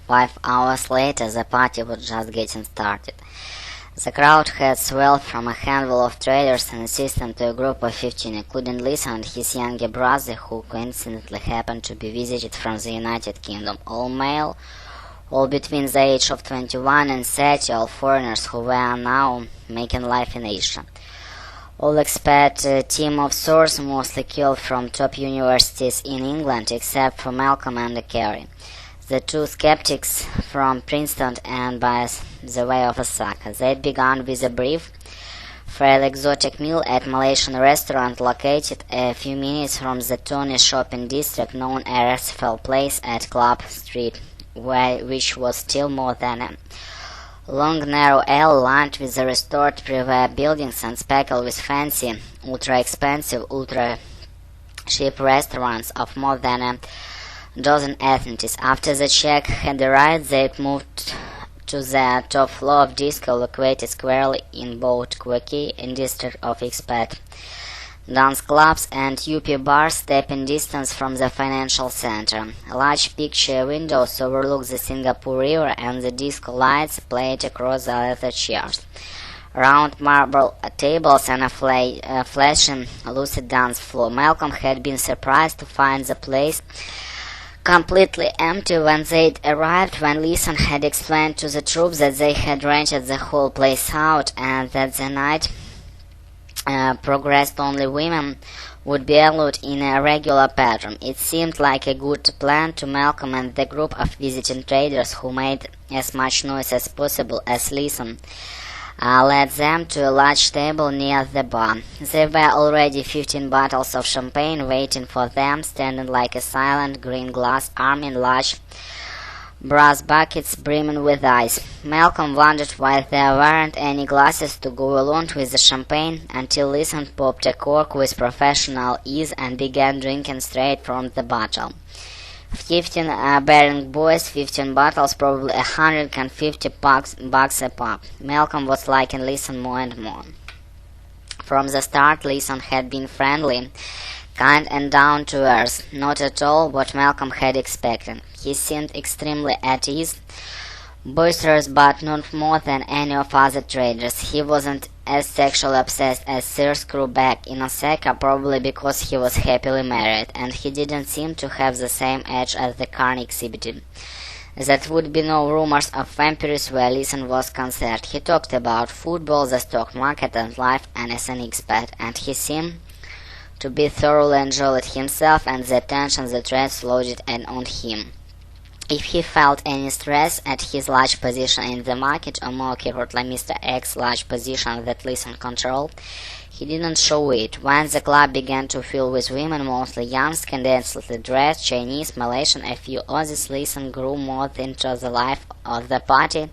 5 hours later, the party was just getting started. The crowd had swelled from a handful of traders and assistants to a group of 15, including Lisa and his younger brother, who coincidentally happened to be visited from the United Kingdom. All male, all between the age of 21 and 30, all foreigners who were now making life in Asia. All expat team of sorts, mostly killed from top universities in England, except for Malcolm and Carrie, the two skeptics from Princeton and by the way of Osaka. They'd begun with a brief, fairly exotic meal at a Malaysian restaurant located a few minutes from the Tony shopping district known as Fell Place at Club Street, which was still more than a long narrow alley lined with the restored pre-war buildings and speckled with fancy, ultra-expensive, ultra-cheap restaurants of more than a dozen ethnicities. After the check had arrived, they moved to the top floor of disco located squarely in both Quirky and district of expat dance clubs and UP bars, stepping distance from the financial center. Large picture windows overlook the Singapore River, and the disco lights played across the leather chairs. Round marble tables and a flashing lucid dance floor. Malcolm had been surprised to find the place completely empty when they'd arrived, when Lisa had explained to the troops that they had rented the whole place out and that the night progressed only women would be allowed in a regular pattern. It seemed like a good plan to Malcolm and the group of visiting traders who made as much noise as possible as Lisa led them to a large table near the bar. There were already 15 bottles of champagne waiting for them, standing like a silent green glass army in large brass buckets brimming with ice. Malcolm wondered why there weren't any glasses to go along with the champagne, until Lisa popped a cork with professional ease and began drinking straight from the bottle. 15 bearing boys, 15 bottles, probably 150 bucks a pop. Malcolm was liking Lisa more and more. From the start, Lisa had been friendly, kind and down to earth, not at all what Malcolm had expected. He seemed extremely at ease, boisterous, but not more than any of other traders. He wasn't as sexually obsessed as Sir Screwback in Osaka, probably because he was happily married, and he didn't seem to have the same edge as the Carney exhibited. There would be no rumors of vampires where Lisa was concerned. He talked about football, the stock market, and life, and as an expat, and he seemed to be thoroughly enjoyed himself and the attention the trades loaded on him. If he felt any stress at his large position in the market, or more accurately Mr. X's large position that Lisa controlled, he didn't show it. When the club began to fill with women, mostly young, scandalously dressed, Chinese, Malaysian, a few others, Lisa grew more into the life of the party,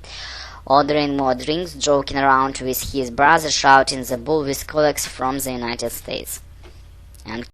ordering more drinks, joking around with his brother, shouting the bull with colleagues from the United States. And